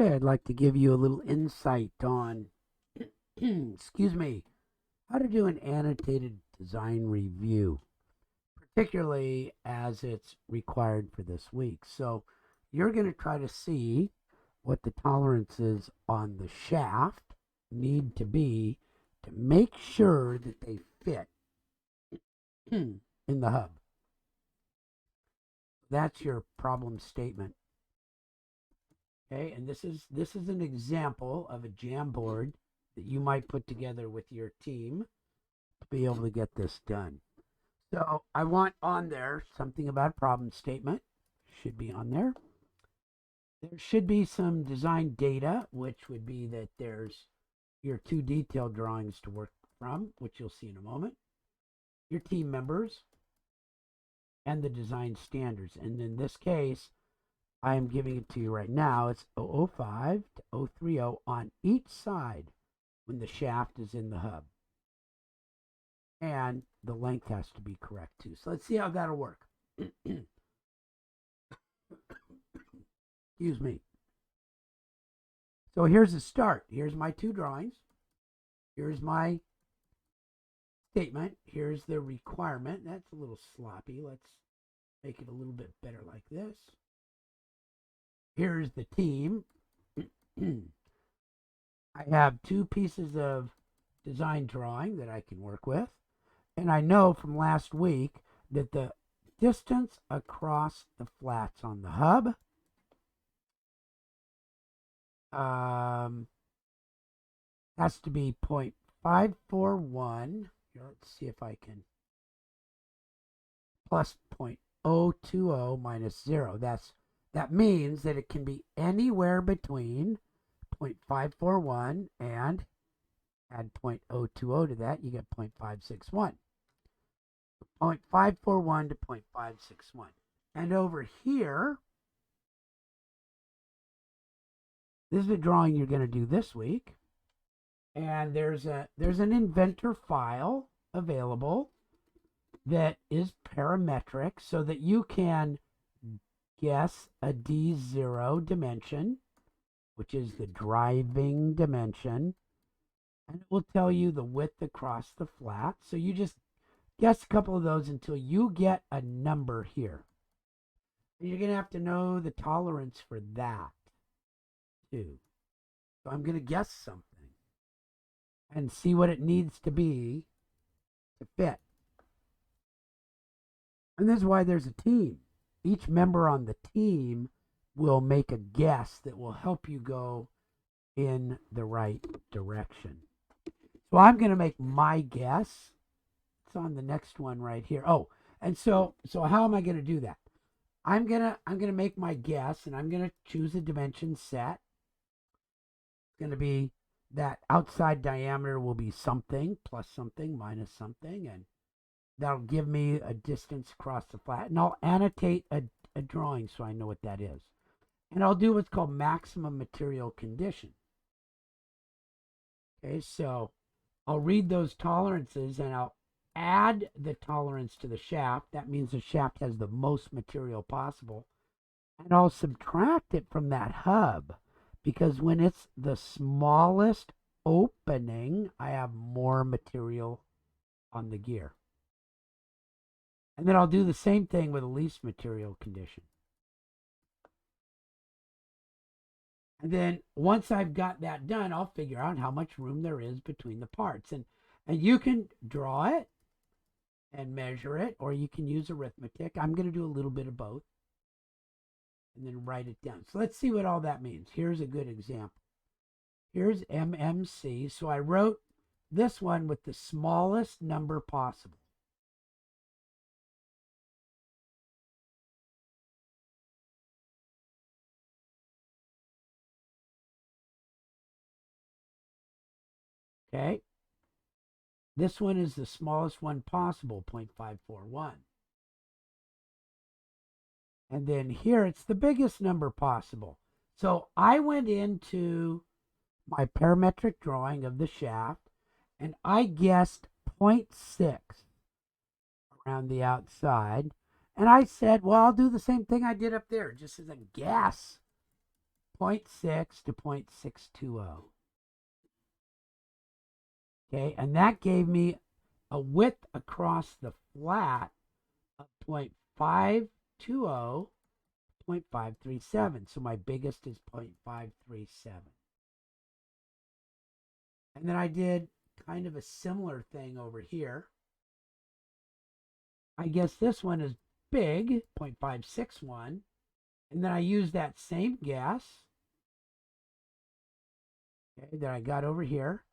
Okay, I'd like to give you a little insight on, excuse me, how to do an annotated design review, particularly as it's required for this week. So you're going to try to see what the tolerances on the shaft need to be to make sure that they fit in the hub. That's your problem statement. Okay, and this is an example of a Jamboard that you might put together with your team to be able to get this done. So I want on there something about problem statement. Should be on there. There should be some design data, which would be that there's your 2 detailed drawings to work from, which you'll see in a moment, your team members, and the design standards. And in this case, I am giving it to you right now. It's 005 to 030 on each side when the shaft is in the hub. And the length has to be correct too. So let's see how that'll work. Excuse me. So here's the start. Here's my 2 drawings. Here's my statement. Here's the requirement. That's a little sloppy. Let's make it a little bit better like this. Here's the team. I have 2 pieces of design drawing that I can work with. And I know from last week that the distance across the flats on the hub has to be 0.541. Here, let's see if I can. Plus 0.020 minus 0. That means that it can be anywhere between 0.541 and add 0.020 to that, you get 0.561. 0.541 to 0.561. And over here, this is a drawing you're going to do this week. And there's an inventor file available that is parametric so that you can guess a D0 dimension, which is the driving dimension, and it will tell you the width across the flat. So you just guess a couple of those until you get a number here. And you're going to have to know the tolerance for that too. So I'm going to guess something and see what it needs to be to fit. And this is why there's a team. Each member on the team will make a guess that will help you go in the right direction. So I'm going to make my guess. It's on the next one right here. Oh, and so how am I going to do that? I'm going to make my guess, and I'm going to choose a dimension set. It's going to be that outside diameter will be something plus something minus something, and that'll give me a distance across the flat. And I'll annotate a drawing so I know what that is. And I'll do what's called maximum material condition. Okay, so I'll read those tolerances and I'll add the tolerance to the shaft. That means the shaft has the most material possible. And I'll subtract it from that hub, because when it's the smallest opening, I have more material on the gear. And then I'll do the same thing with the least material condition. And then once I've got that done, I'll figure out how much room there is between the parts. And you can draw it and measure it, or you can use arithmetic. I'm going to do a little bit of both. And then write it down. So let's see what all that means. Here's a good example. Here's MMC. So I wrote this one with the smallest number possible. Okay. This one is the smallest one possible, 0.541. And then here it's the biggest number possible. So I went into my parametric drawing of the shaft and I guessed 0.6 around the outside. And I said, well, I'll do the same thing I did up there, just as a guess. 0.6 to 0.620. Okay, and that gave me a width across the flat of 0.520, 0.537. So my biggest is 0.537. And then I did kind of a similar thing over here. I guess this one is big, 0.561. And then I used that same guess, okay, that I got over here.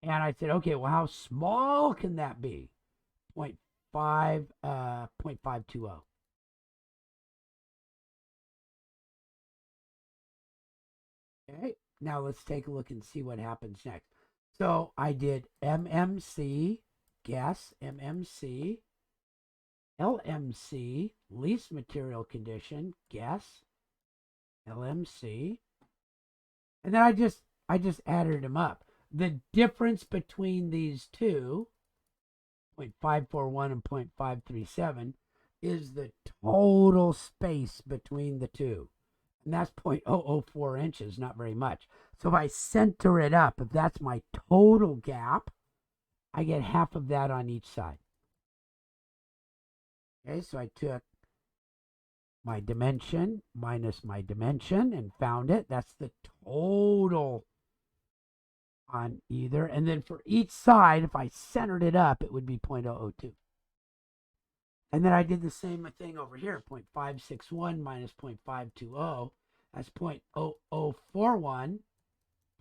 And I said, okay, well, how small can that be? 0.520. Okay, now let's take a look and see what happens next. So I did MMC, guess, MMC, LMC, least material condition, guess, LMC. And then I just added them up. The difference between these two, 0.541 and 0.537, is the total space between the two. And that's 0.004 inches, not very much. So if I center it up, if that's my total gap, I get half of that on each side. Okay, so I took my dimension minus my dimension and found it. That's the total on either. And then for each side, if I centered it up, it would be 0.002. And then I did the same thing over here, 0.561 minus 0.520. That's 0.0041.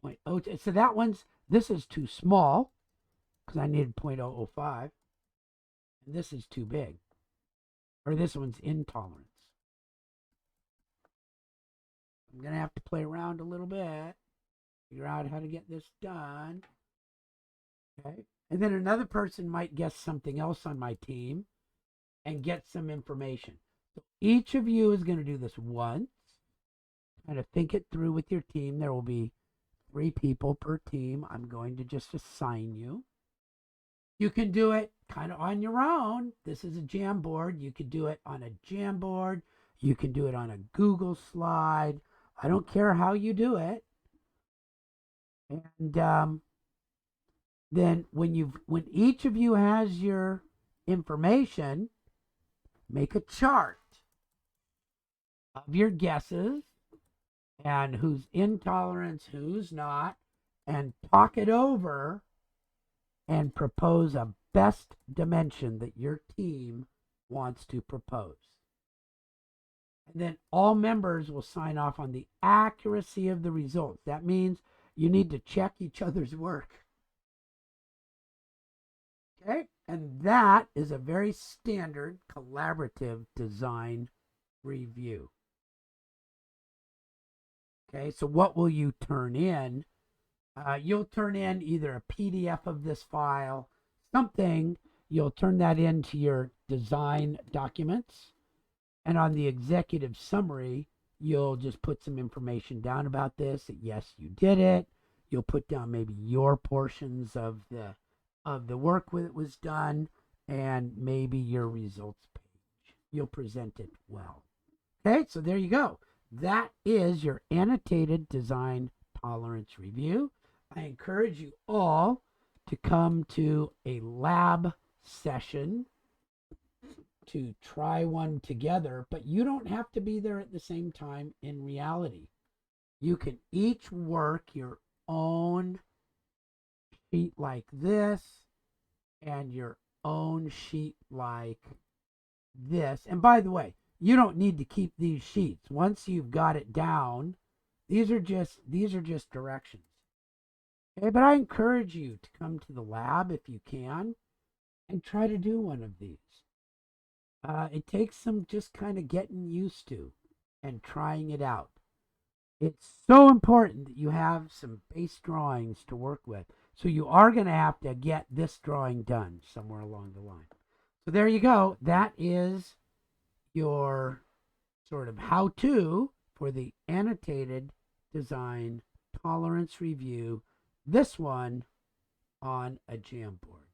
0.02. So that one's, this is too small because I needed 0.005. And this is too big. Or this one's intolerance. I'm going to have to play around a little bit, figure out how to get this done. Okay. And then another person might guess something else on my team and get some information. So each of you is going to do this once. Kind of think it through with your team. There will be 3 people per team. I'm going to just assign you. You can do it kind of on your own. This is a Jamboard. You could do it on a Jamboard. You can do it on a Google slide. I don't care how you do it. And then when each of you has your information, make a chart of your guesses and who's intolerance, who's not, and talk it over and propose a best dimension that your team wants to propose. And then all members will sign off on the accuracy of the results. That means you need to check each other's work. Okay? And that is a very standard collaborative design review. Okay, so what will you turn in? You'll turn in either a PDF of this file, something, you'll turn that into your design documents. And on the executive summary, you'll just put some information down about this, that yes, you did it. You'll put down maybe your portions of the work that was done and maybe your results page. You'll present it well. Okay, so there you go. That is your annotated design tolerance review. I encourage you all to come to a lab session to try one together, but you don't have to be there at the same time in reality. You can each work your own sheet like this and your own sheet like this. And by the way, you don't need to keep these sheets. Once you've got it down, these are just directions. Okay, but I encourage you to come to the lab if you can and try to do one of these. It takes some just kind of getting used to and trying it out. It's so important that you have some base drawings to work with. So you are going to have to get this drawing done somewhere along the line. So there you go. That is your sort of how-to for the annotated design tolerance review. This one on a Jamboard.